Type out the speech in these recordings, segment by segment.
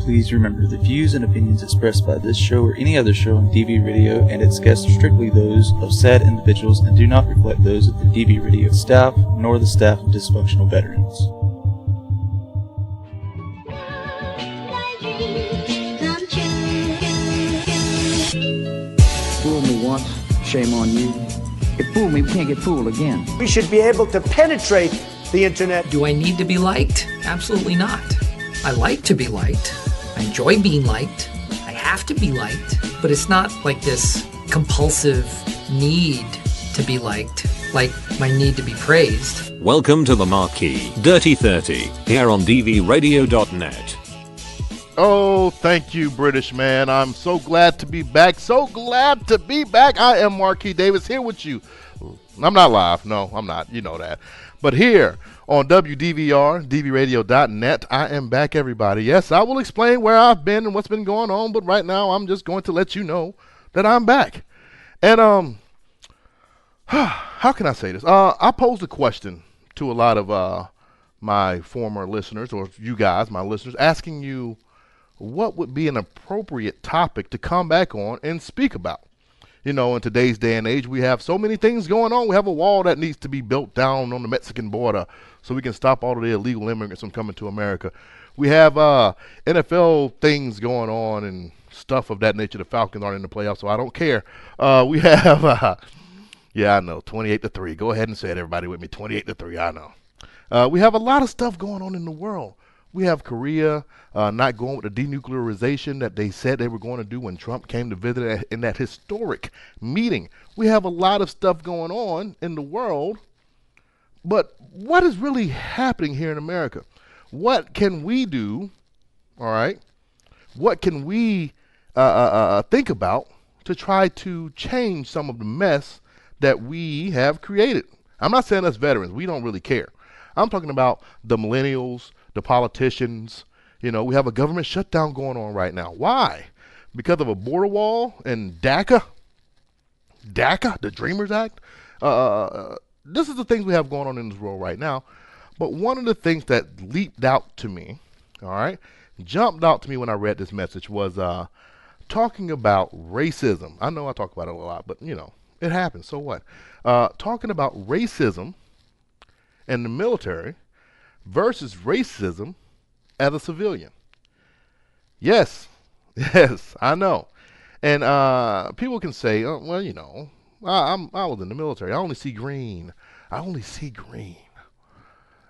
Please remember, the views and opinions expressed by this show or any other show on DV Radio and its guests are strictly those of said individuals and do not reflect those of the DV Radio staff nor the staff of dysfunctional veterans. Fool me once, shame on you. If fool me, we can't get fooled again. We should be able to penetrate the internet. Do I need to be liked? Absolutely not. I like to be liked. I enjoy being liked. I have to be liked. But it's not like this compulsive need to be liked, like my need to be praised. Welcome to the Marquis Dirty 30 here on dvradio.net. Oh, thank you, British man. I'm so glad to be back. I am Marquis Davis here with you. I'm not live. No, I'm not. You know that. But here on WDVR, dvradio.net, I am back, everybody. Yes, I will explain where I've been and what's been going on, but right now I'm just going to let you know that I'm back. And, how can I say this? I posed a question to a lot of my former listeners, or you guys, my listeners, asking you what would be an appropriate topic to come back on and speak about. You know, in today's day and age, we have so many things going on. We have a wall that needs to be built down on the Mexican border so we can stop all of the illegal immigrants from coming to America. We have NFL things going on and stuff of that nature. The Falcons aren't in the playoffs, so I don't care. We have, yeah, I know, 28-3. Go ahead and say it, everybody, with me. 28-3, I know. We have a lot of stuff going on in the world. We have Korea not going with the denuclearization that they said they were going to do when Trump came to visit in that historic meeting. We have a lot of stuff going on in the world, but what is really happening here in America? What can we do, all right? What can we think about to try to change some of the mess that we have created? I'm not saying us veterans. We don't really care. I'm talking about the millennials, the politicians. You know, we have a government shutdown going on right now. Why? Because of a border wall and DACA, the Dreamers Act. This is the things we have going on in this world right now. But one of the things that leaped out to me, all right, jumped out to me when I read this message was talking about racism. I know I talk about it a lot, but, you know, it happens. So what? Talking about racism in the military versus racism as a civilian. Yes, I know. And people can say, oh, well, you know, I was in the military. I only see green.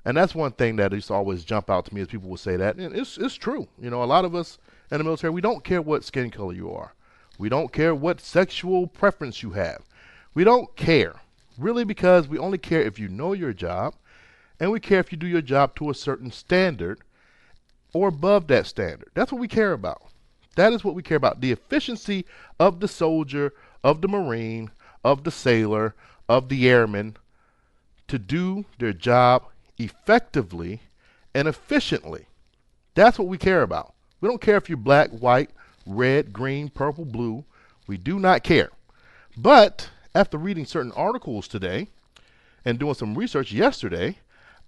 And that's one thing that used to always jump out to me as people would say that. And it's true. You know, a lot of us in the military, we don't care what skin color you are. We don't care what sexual preference you have. We don't care, really, because we only care if you know your job. And we care if you do your job to a certain standard or above that standard. That's what we care about. That is what we care about. The efficiency of the soldier, of the Marine, of the sailor, of the airman to do their job effectively and efficiently. That's what we care about. We don't care if you're black, white, red, green, purple, blue. We do not care. But after reading certain articles today and doing some research yesterday,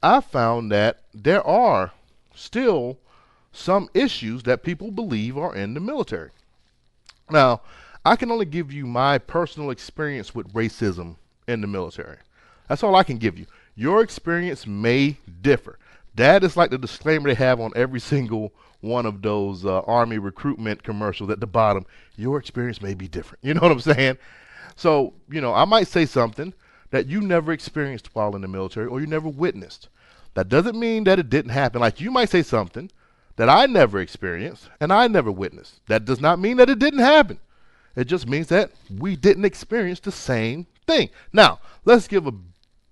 I found that there are still some issues that people believe are in the military. Now, I can only give you my personal experience with racism in the military. That's all I can give you. Your experience may differ. That is like the disclaimer they have on every single one of those Army recruitment commercials at the bottom. Your experience may be different. You know what I'm saying? So, you know, I might say something that you never experienced while in the military or you never witnessed. That doesn't mean that it didn't happen. Like, you might say something that I never experienced and I never witnessed. That does not mean that it didn't happen. It just means that we didn't experience the same thing. Now, let's give a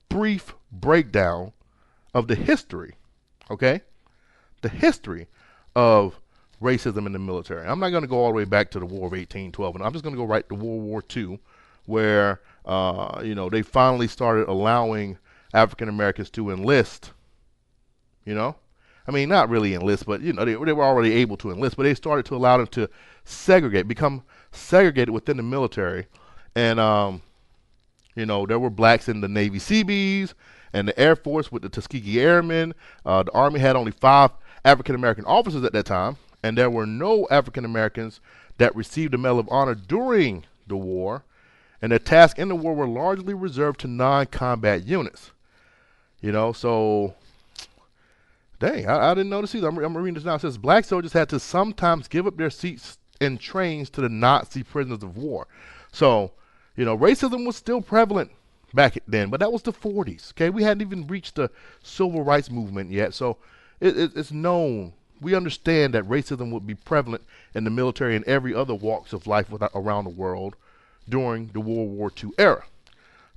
brief breakdown of the history, okay? The history of racism in the military. I'm not going to go all the way back to the War of 1812, and I'm just going to go right to World War II, where you know, they finally started allowing African Americans to enlist. You know, I mean, not really enlist, but you know, they were already able to enlist, but they started to allow them to become segregated within the military. And you know, there were blacks in the Navy Seabees and the Air Force with the Tuskegee Airmen. The Army had only 5 African American officers at that time, and there were no African Americans that received the Medal of Honor during the war, and their tasks in the war were largely reserved to non-combat units. So dang, I didn't know this either. I'm reading this now. It says black soldiers had to sometimes give up their seats in trains to the Nazi prisoners of war. So, racism was still prevalent back then, but that was the 40s. Okay, we hadn't even reached the civil rights movement yet. So it's known. We understand that racism would be prevalent in the military and every other walks of life around the world during the World War II era.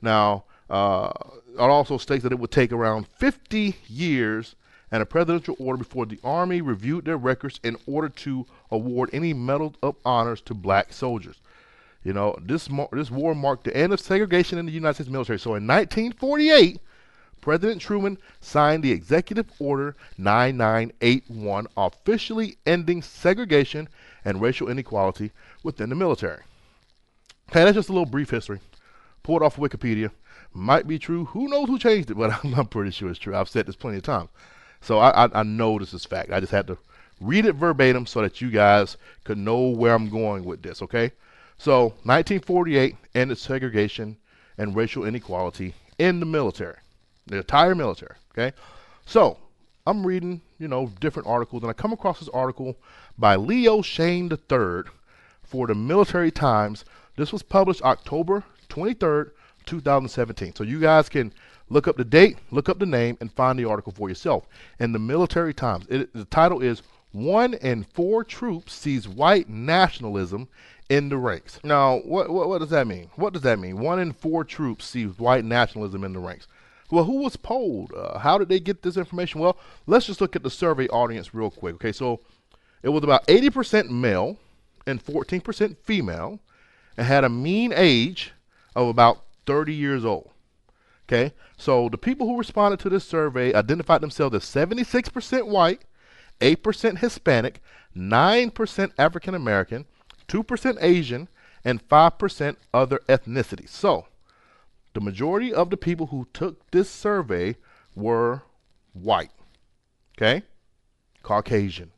Now, it also states that it would take around 50 years and a presidential order before the Army reviewed their records in order to award any Medal of Honors to black soldiers. This war marked the end of segregation in the United States military. So in 1948, President Truman signed the Executive Order 9981, officially ending segregation and racial inequality within the military. Okay, that's just a little brief history. Pulled off Wikipedia. Might be true. Who knows who changed it, but I'm pretty sure it's true. I've said this plenty of times. So I know this is fact. I just had to read it verbatim so that you guys could know where I'm going with this, okay? So 1948 ended segregation and racial inequality in the military, the entire military, okay? So I'm reading, different articles, and I come across this article by Leo Shane III for the Military Times. This was published October 23rd, 2017. So you guys can look up the date, look up the name, and find the article for yourself. In the Military Times, the title is 1 in 4 Troops Sees White Nationalism in the Ranks. Now, what does that mean? What does that mean? 1 in 4 troops sees white nationalism in the ranks. Well, who was polled? How did they get this information? Well, let's just look at the survey audience real quick. Okay, so it was about 80% male and 14% female, and had a mean age of about 30 years old. Okay, so the people who responded to this survey identified themselves as 76% white, 8% Hispanic, 9% African American, 2% Asian, and 5% other ethnicities. So the majority of the people who took this survey were white. Okay, Caucasian,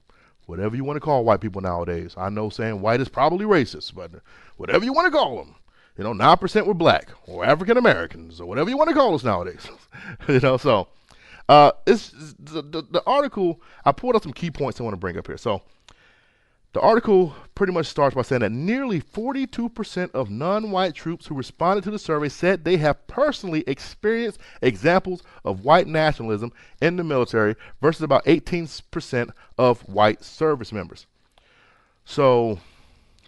whatever you want to call white people nowadays. I know saying white is probably racist, but whatever you want to call them. 9% were black or African Americans or whatever you want to call us nowadays. So it's the article. I pulled out some key points I want to bring up here. So the article pretty much starts by saying that nearly 42% of non-white troops who responded to the survey said they have personally experienced examples of white nationalism in the military versus about 18% of white service members. So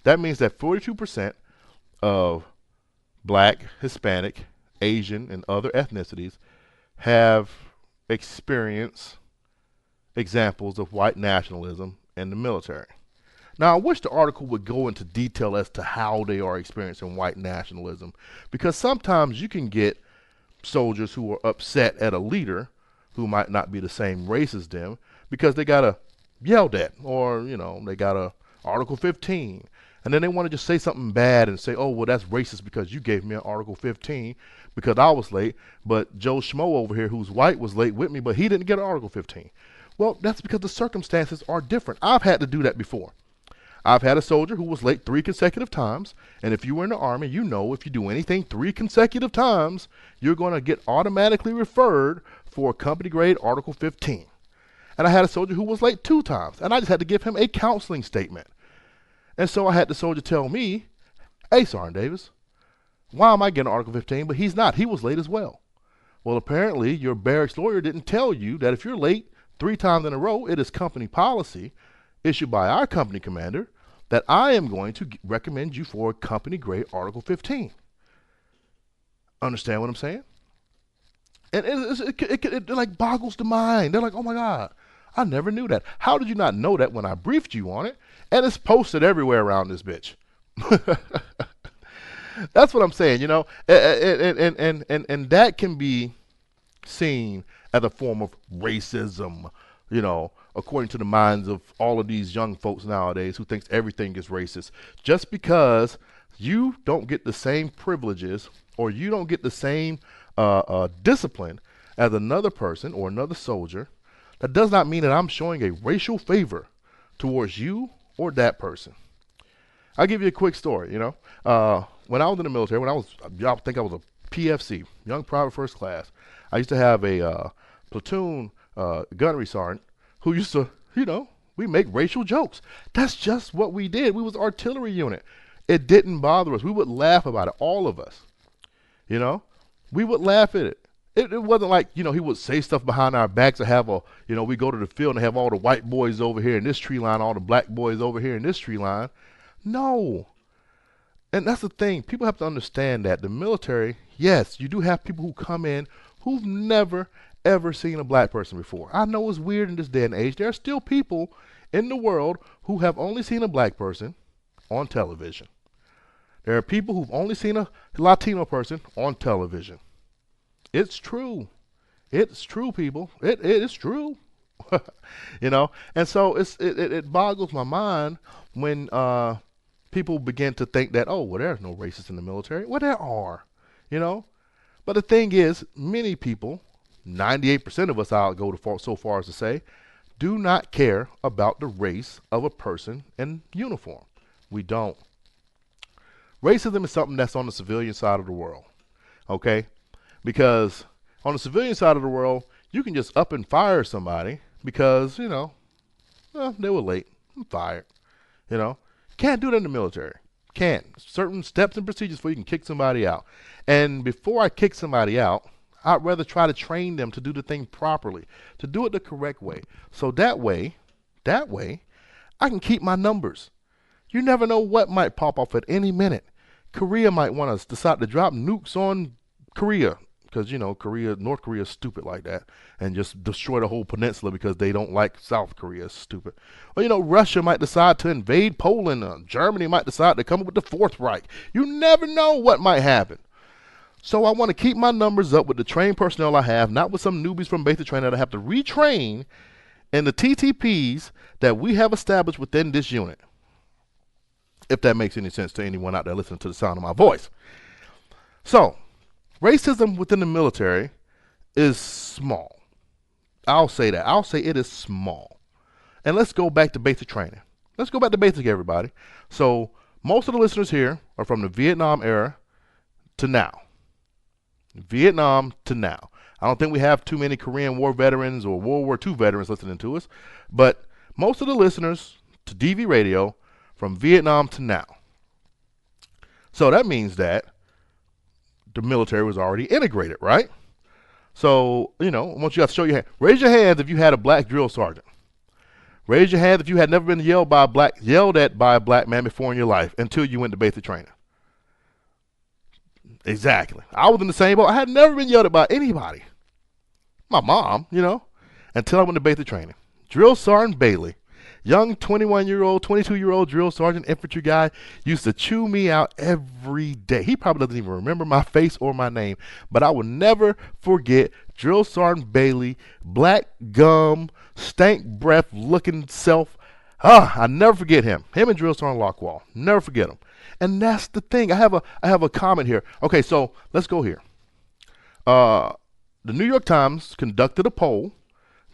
that means that 42% of black, Hispanic, Asian, and other ethnicities have experienced examples of white nationalism in the military. Now, I wish the article would go into detail as to how they are experiencing white nationalism, because sometimes you can get soldiers who are upset at a leader who might not be the same race as them because they got yelled at, or they got a Article 15. And then they want to just say something bad and say, oh, well, that's racist because you gave me an Article 15 because I was late, but Joe Schmo over here who's white was late with me, but he didn't get an Article 15. Well, that's because the circumstances are different. I've had to do that before. I've had a soldier who was late 3 consecutive times, and if you were in the Army, if you do anything 3 consecutive times, you're going to get automatically referred for a company grade Article 15. And I had a soldier who was late 2 times, and I just had to give him a counseling statement. And so I had the soldier tell me, hey, Sergeant Davis, why am I getting Article 15? But he's not. He was late as well. Well, apparently your barracks lawyer didn't tell you that if you're late 3 times in a row, it is company policy issued by our company commander that I am going to recommend you for a company grade Article 15. Understand what I'm saying? And it like boggles the mind. They're like, oh my God, I never knew that. How did you not know that when I briefed you on it? And it's posted everywhere around this bitch. That's what I'm saying, and that can be seen as a form of racism, according to the minds of all of these young folks nowadays who thinks everything is racist. Just because you don't get the same privileges or you don't get the same discipline as another person or another soldier, that does not mean that I'm showing a racial favor towards you or that person. I'll give you a quick story. When I was in the military, I think I was a PFC, Young Private First Class. I used to have a platoon gunnery sergeant who used to, we make racial jokes. That's just what we did. We was artillery unit. It didn't bother us. We would laugh about it, all of us. We would laugh at it. It wasn't like, he would say stuff behind our backs or have we go to the field and have all the white boys over here in this tree line, all the black boys over here in this tree line. No. And that's the thing. People have to understand that the military, yes, you do have people who come in who've never, ever seen a black person before. I know it's weird in this day and age. There are still people in the world who have only seen a black person on television. There are people who've only seen a Latino person on television. It's true. It's true, people. It is true. And so it boggles my mind when people begin to think that, there's no racists in the military. Well, there are, But the thing is, many people, 98% of us, I'll go so far as to say, do not care about the race of a person in uniform. We don't. Racism is something that's on the civilian side of the world, okay? Because on the civilian side of the world, you can just up and fire somebody because, they were late. I'm fired. Can't do that in the military. Can't. Certain steps and procedures before you can kick somebody out. And before I kick somebody out, I'd rather try to train them to do the thing properly, to do it the correct way. So that way, I can keep my numbers. You never know what might pop off at any minute. Korea might want to decide to drop nukes on Korea because, North Korea is stupid like that and just destroy the whole peninsula because they don't like South Korea. It's stupid. Or, Russia might decide to invade Poland. Germany might decide to come up with the Fourth Reich. You never know what might happen. So I want to keep my numbers up with the trained personnel I have, not with some newbies from basic training that I have to retrain in the TTPs that we have established within this unit. If that makes any sense to anyone out there listening to the sound of my voice. So, racism within the military is small. I'll say that. I'll say it is small. And let's go back to basic training. Let's go back to basic, everybody. So, most of the listeners here are from the Vietnam era to now. Vietnam to now. I don't think we have too many Korean War veterans or World War II veterans listening to us, but most of the listeners to DV Radio from Vietnam to now. So that means that the military was already integrated, right? So, I want you to show your hand. Raise your hands if you had a black drill sergeant. Raise your hand if you had never been yelled at by a black man before in your life until you went to basic training. Exactly. I was in the same boat. I had never been yelled at by anybody. My mom, until I went to basic training. Drill Sergeant Bailey, young 21-year-old, 22-year-old drill sergeant infantry guy, used to chew me out every day. He probably doesn't even remember my face or my name, but I will never forget Drill Sergeant Bailey, black gum, stank breath looking self. I never forget him. Him and Drill Sergeant Lockwall. Never forget him. And that's the thing. I have a comment here. Okay, so let's go here. The New York Times conducted a poll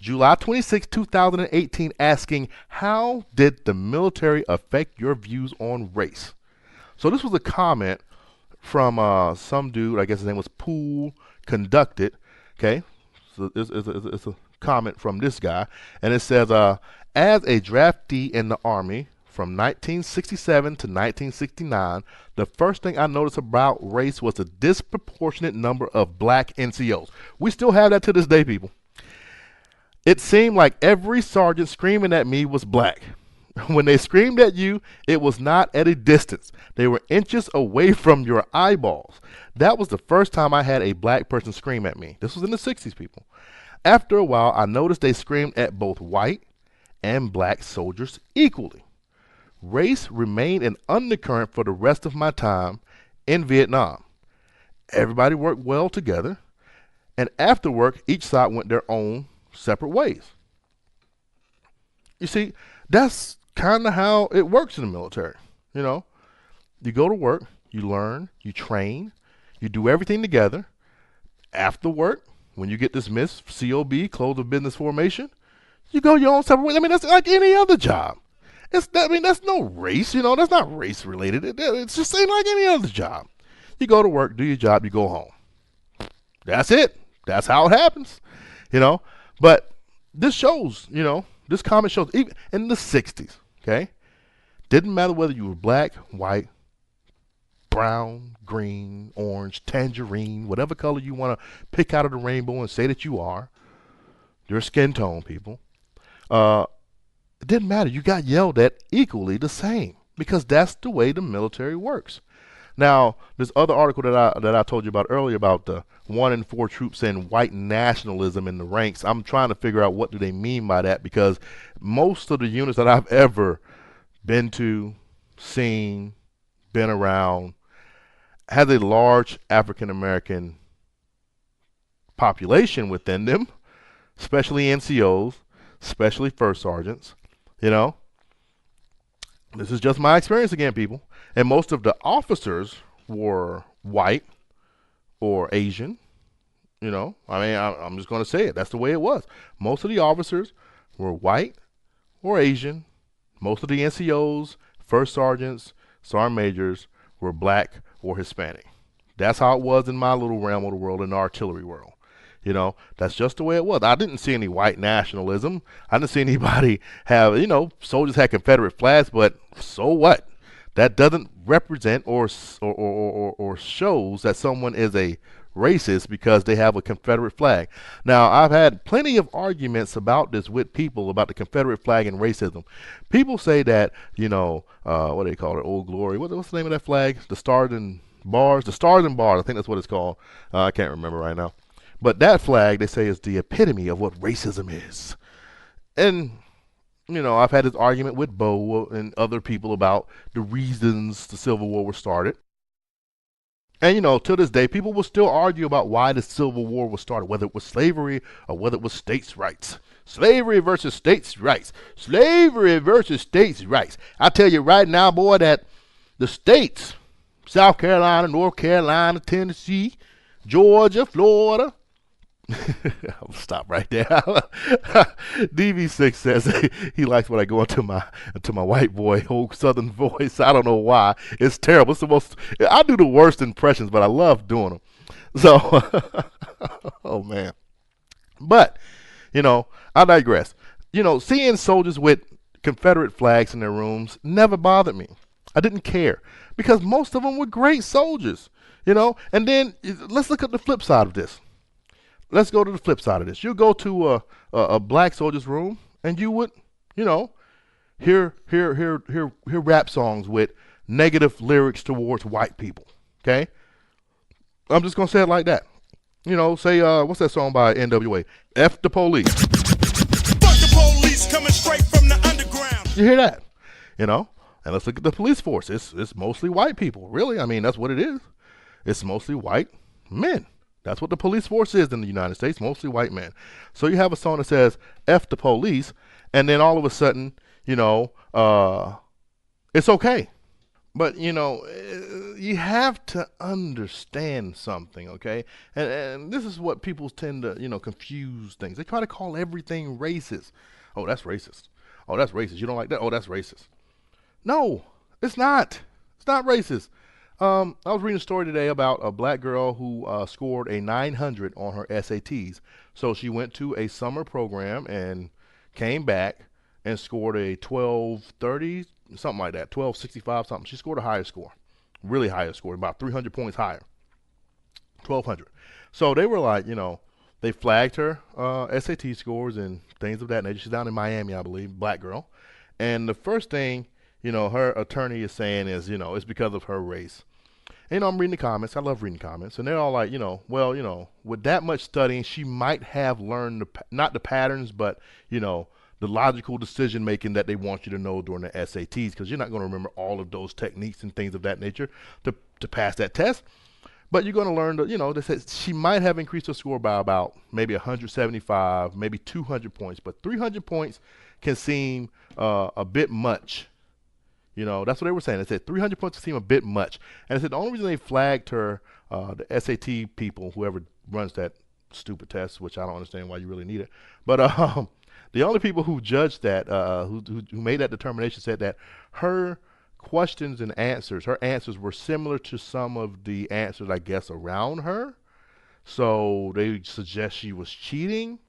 July 26, 2018, asking, how did the military affect your views on race? So this was a comment from some dude, I guess his name was Poole, conducted. Okay, so it's a comment from this guy, and it says, as a draftee in the Army from 1967 to 1969, the first thing I noticed about race was a disproportionate number of black NCOs. We still have that to this day, people. It seemed like every sergeant screaming at me was black. When they screamed at you, it was not at a distance. They were inches away from your eyeballs. That was the first time I had a black person scream at me. This was in the 60s, people. After a while, I noticed they screamed at both white and black soldiers equally. Race remained an undercurrent for the rest of my time in Vietnam. Everybody worked well together, and after work, each side went their own separate ways. You see, that's kind of how it works in the military. You go to work, you learn, you train, you do everything together. After work, when you get dismissed, COB, close of business formation, you go your own separate way. I mean, that's like any other job. That's no race, that's not race related. It's just saying like any other job. You go to work, do your job, you go home. That's it. That's how it happens, But this shows, this comment shows, even in the 60s, okay? Didn't matter whether you were black, white, brown, green, orange, tangerine, whatever color you want to pick out of the rainbow and say that you are, your skin tone, people. It didn't matter. You got yelled at equally the same because that's the way the military works. Now, this other article that I told you about earlier about the 1 in 4 troops and white nationalism in the ranks, I'm trying to figure out what do they mean by that, because most of the units that I've ever been to, seen, been around, has a large African American population within them, especially NCOs, especially first sergeants. This is just my experience again, people. And most of the officers were white or Asian. I'm just going to say it. That's the way it was. Most of the officers were white or Asian. Most of the NCOs, first sergeants, sergeant majors were black or Hispanic. That's how it was in my little realm of the world, in the artillery world. That's just the way it was. I didn't see any white nationalism. I didn't see anybody have, soldiers had Confederate flags, but so what? That doesn't represent or shows that someone is a racist because they have a Confederate flag. Now, I've had plenty of arguments about this with people about the Confederate flag and racism. People say that, what do they call it? Old Glory. What's the name of that flag? The Stars and Bars. The Stars and Bars. I think that's what it's called. I can't remember right now. But that flag, they say, is the epitome of what racism is. And, I've had this argument with Bo and other people about the reasons the Civil War was started. And, to this day, people will still argue about why the Civil War was started, whether it was slavery or whether it was states' rights. Slavery versus states' rights. Slavery versus states' rights. I tell you right now, boy, that the states, South Carolina, North Carolina, Tennessee, Georgia, Florida, I'll stop right there. DV6 says he likes when I go into my white boy old Southern voice. I don't know why. It's terrible. It's the most. I do the worst impressions, but I love doing them. So, oh man. But I digress. Seeing soldiers with Confederate flags in their rooms never bothered me. I didn't care because most of them were great soldiers. And then let's look at the flip side of this. Let's go to the flip side of this. You go to a black soldier's room, and you would, hear rap songs with negative lyrics towards white people. Okay, I'm just gonna say it like that. Say what's that song by NWA? F the police. Fuck the police coming straight from the underground. You hear that? And let's look at the police force. It's mostly white people. Really, I mean that's what it is. It's mostly white men. That's what the police force is in the United States, mostly white men. So you have a song that says F the police, and then all of a sudden, it's okay. But, you have to understand something, okay? And this is what people tend to, confuse things. They try to call everything racist. Oh, that's racist. Oh, that's racist. You don't like that? Oh, that's racist. No, it's not. It's not racist. I was reading a story today about a black girl who scored a 900 on her SATs. So she went to a summer program and came back and scored a 1230, something like that, 1265 something. She scored a higher score, really higher score, about 300 points higher, 1200. So they were like, they flagged her SAT scores and things of that nature. She's down in Miami, I believe, black girl. And the first thing, her attorney is saying is, it's because of her race. And, I'm reading the comments. I love reading comments. And they're all like, with that much studying, she might have learned, not the patterns, but, the logical decision making that they want you to know during the SATs, because you're not going to remember all of those techniques and things of that nature to pass that test. But you're going to learn, they said she might have increased her score by about maybe 175, maybe 200 points. But 300 points can seem a bit much. That's what they were saying. They said 300 points seem a bit much. And they said the only reason they flagged her, the SAT people, whoever runs that stupid test, which I don't understand why you really need it. But The only people who judged that, who made that determination, said that her questions and answers, her answers were similar to some of the answers, I guess, around her. So they suggest she was cheating.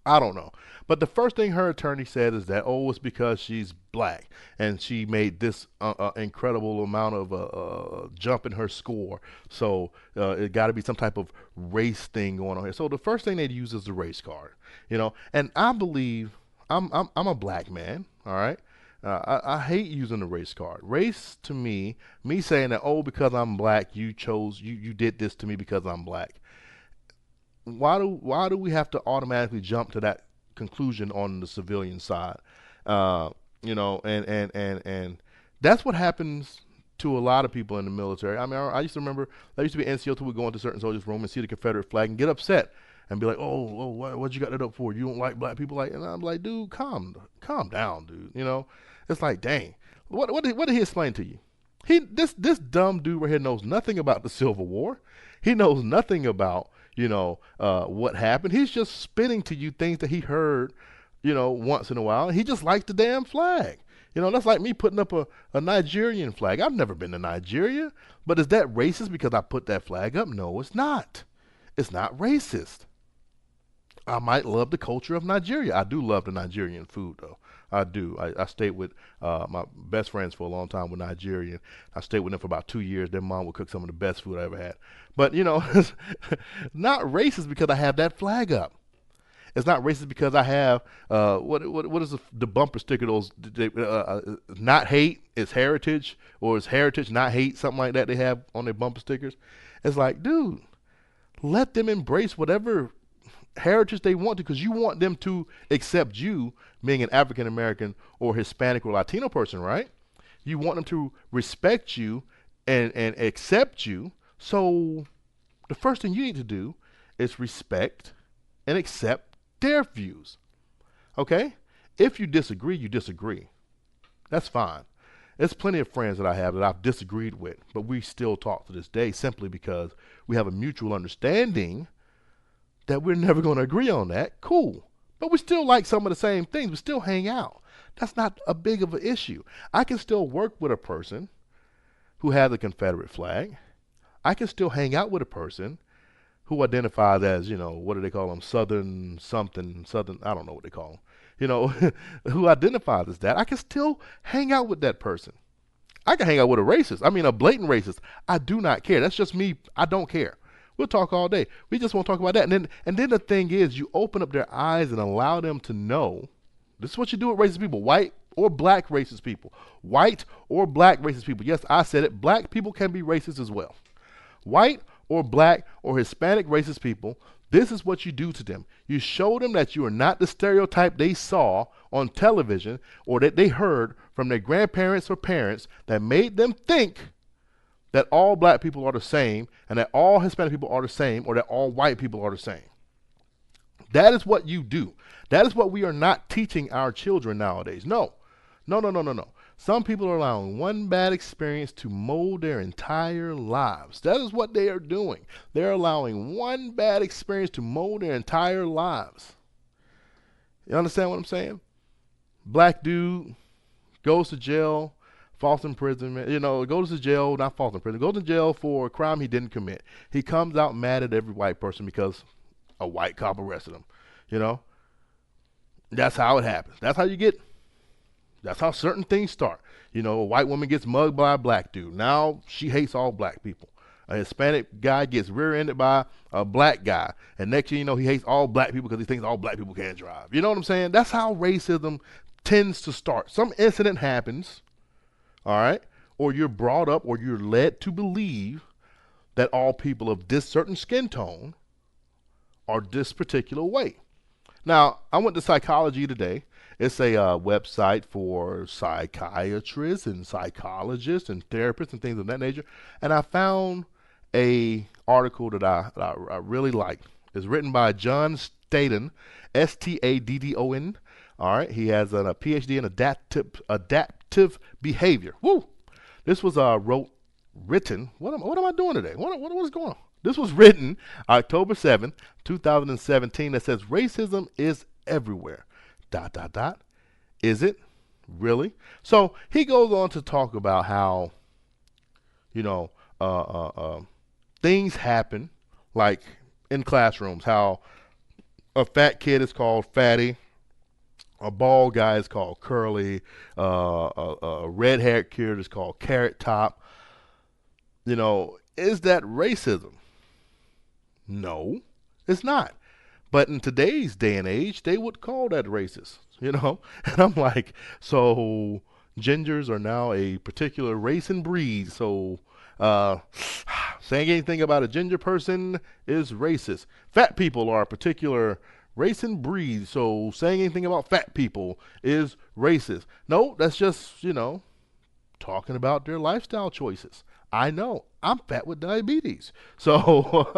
I don't know. But the first thing her attorney said is that, oh, it's because she's black and she made this incredible amount of jump in her score. So it got to be some type of race thing going on here. So the first thing they'd use is the race card, And I believe I'm a black man, all right? I hate using the race card. Race to me saying that, oh, because I'm black, you did this to me because I'm black. Why do we have to automatically jump to that conclusion on the civilian side? And that's what happens to a lot of people in the military. I mean, I used to remember there used to be NCO would go into certain soldiers' room and see the Confederate flag and get upset and be like, oh, what you got that up for? You don't like black people, and I'm like, dude, calm down, dude. It's like, dang, what did he explain to you? This dumb dude right here knows nothing about the Civil War. He knows nothing about what happened. He's just spitting to you things that he heard, once in a while. He just likes the damn flag. That's like me putting up a Nigerian flag. I've never been to Nigeria, but is that racist because I put that flag up? No, it's not. It's not racist. I might love the culture of Nigeria. I do love the Nigerian food, though. I do. I stayed with my best friends for a long time with Nigerian. I stayed with them for about 2 years. Their mom would cook some of the best food I ever had. But, it's not racist because I have that flag up. It's not racist because I have, what is the bumper sticker, those, not hate is heritage, or is heritage not hate, something like that they have on their bumper stickers. It's like, dude, let them embrace whatever heritage they want to, because you want them to accept you being an African American or Hispanic or Latino person, right? You want them to respect you and accept you. So the first thing you need to do is respect and accept their views. Okay? If you disagree, you disagree. That's fine. There's plenty of friends that I have that I've disagreed with, but we still talk to this day simply because we have a mutual understanding that we're never going to agree on that. Cool. But we still like some of the same things. We still hang out. That's not a big of an issue. I can still work with a person who has a Confederate flag. I can still hang out with a person who identifies as, what do they call them? Southern something, Southern, I don't know what they call them. Who identifies as that. I can still hang out with that person. I can hang out with a racist. I mean, a blatant racist. I do not care. That's just me. I don't care. We'll talk all day. We just won't talk about that. And then the thing is, you open up their eyes and allow them to know. This is what you do with racist people, white or black racist people. White or black racist people. Yes, I said it. Black people can be racist as well. White or black or Hispanic racist people, this is what you do to them. You show them that you are not the stereotype they saw on television or that they heard from their grandparents or parents that made them think that all black people are the same and that all Hispanic people are the same or that all white people are the same. That is what you do. That is what we are not teaching our children nowadays. No. Some people are allowing one bad experience to mold their entire lives. That is what they are doing. They're allowing one bad experience to mold their entire lives. You understand what I'm saying? Black dude goes to jail, false imprisonment, goes to jail, not false imprisonment, goes to jail for a crime he didn't commit. He comes out mad at every white person because a white cop arrested him, That's how it happens. That's how certain things start. A white woman gets mugged by a black dude. Now she hates all black people. A Hispanic guy gets rear-ended by a black guy. And next thing you know, he hates all black people because he thinks all black people can't drive. You know what I'm saying? That's how racism tends to start. Some incident happens, all right, or you're brought up or you're led to believe that all people of this certain skin tone are this particular way. Now, I went to Psychology Today. It's a website for psychiatrists and psychologists and therapists and things of that nature. And I found a article that I really liked. It's written by John Staddon, Staddon. All right, he has a PhD in adaptive behavior. Woo! This was written. What am I doing today? What is going on? This was written October 7th, 2017. That says racism is everywhere. ... Is it really? So he goes on to talk about how, things happen, like in classrooms, how a fat kid is called fatty, a bald guy is called curly, a red-haired kid is called carrot top. Is that racism? No, it's not. But in today's day and age, they would call that racist, And I'm like, so gingers are now a particular race and breed. So saying anything about a ginger person is racist. Fat people are a particular race and breed. So saying anything about fat people is racist. No, that's just, talking about their lifestyle choices. I know. I'm fat with diabetes. So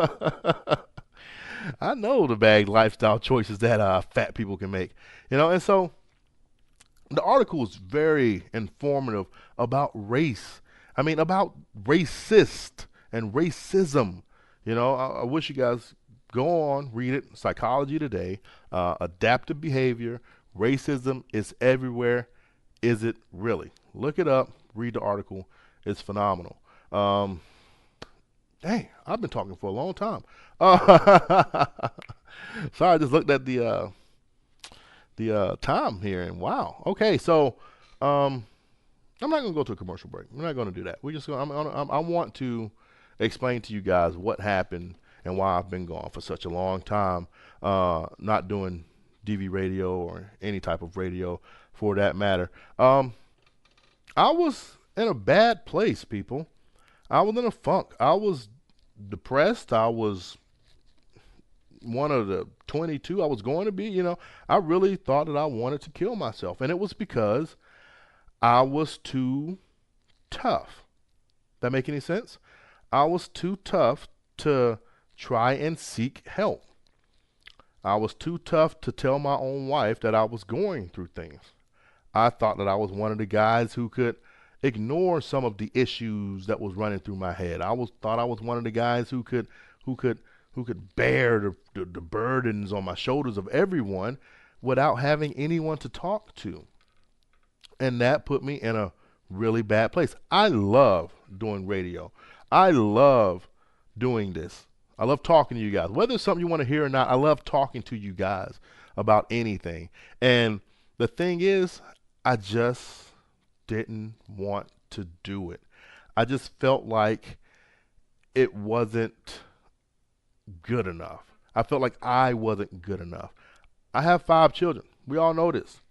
I know the bad lifestyle choices that fat people can make. And so the article is very informative about race. I mean, about racist and racism. I wish you guys go on, read it. Psychology Today, adaptive behavior, racism is everywhere. Is it really? Look it up, read the article. It's phenomenal. Dang, I've been talking for a long time. Sorry, I just looked at the time here, and wow. Okay, so I'm not gonna go to a commercial break. We're not gonna do that. I want to explain to you guys what happened and why I've been gone for such a long time, not doing DV radio or any type of radio for that matter. I was in a bad place, people. I was in a funk. I was depressed. I was one of the 22 I was going to be. I really thought that I wanted to kill myself. And it was because I was too tough. That make any sense? I was too tough to try and seek help. I was too tough to tell my own wife that I was going through things. I thought that I was one of the guys who could ignore some of the issues that was running through my head. Thought I was one of the guys who could bear the burdens on my shoulders of everyone without having anyone to talk to. And that put me in a really bad place. I love doing radio. I love doing this. I love talking to you guys. Whether it's something you want to hear or not, I love talking to you guys about anything. And the thing is, I just didn't want to do it. I just felt like it wasn't good enough. I felt like I wasn't good enough. I have 5 children. We all know this.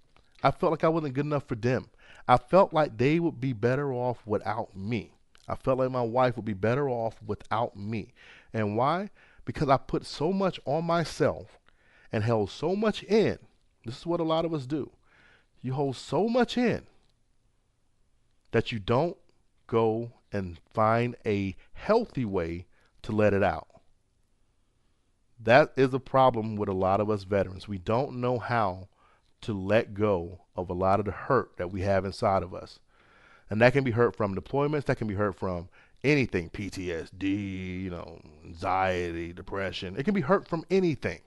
I felt like I wasn't good enough for them. I felt like they would be better off without me. I felt like my wife would be better off without me. And why? Because I put so much on myself and held so much in. This is what a lot of us do. You hold so much in that you don't go and find a healthy way to let it out. That is a problem with a lot of us veterans. We don't know how to let go of a lot of the hurt that we have inside of us. And that can be hurt from deployments, that can be hurt from anything, PTSD, anxiety, depression. It can be hurt from anything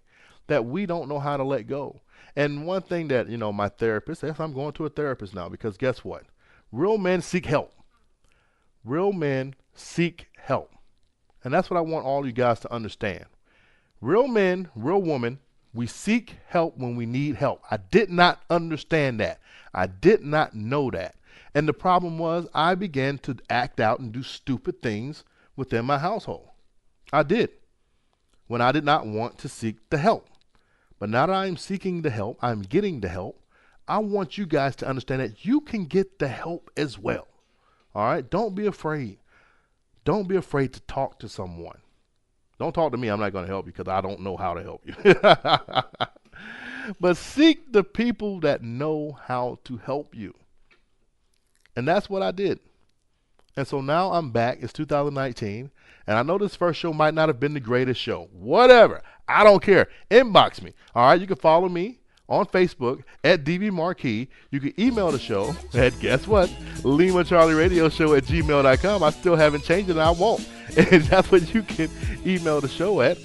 that we don't know how to let go. And one thing that, my therapist, yes, I'm going to a therapist now, because guess what? Real men seek help. Real men seek help. And that's what I want all you guys to understand. Real men, real women, we seek help when we need help. I did not understand that. I did not know that. And the problem was I began to act out and do stupid things within my household. I did, when I did not want to seek the help. But now that I'm seeking the help, I'm getting the help, I want you guys to understand that you can get the help as well. All right? Don't be afraid. Don't be afraid to talk to someone. Don't talk to me. I'm not going to help you because I don't know how to help you. But seek the people that know how to help you. And that's what I did. And so now I'm back. It's 2019. And I know this first show might not have been the greatest show. Whatever. I don't care. Inbox me. All right. You can follow me on Facebook at DV Marquis. You can email the show at, guess what? LimaCharlieRadioShow@gmail.com. I still haven't changed it and I won't. And that's what you can email the show at.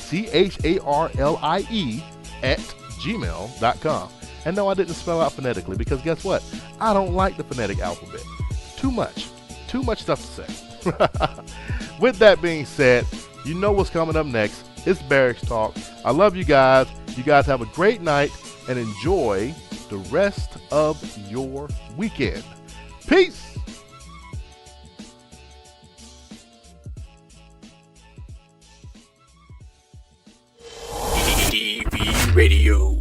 CHARLIE@gmail.com. And no, I didn't spell out phonetically because guess what? I don't like the phonetic alphabet. Too much stuff to say. With that being said, you know what's coming up next. It's Barracks Talk. I love you guys. You guys have a great night and enjoy the rest of your weekend. Peace. DV Radio.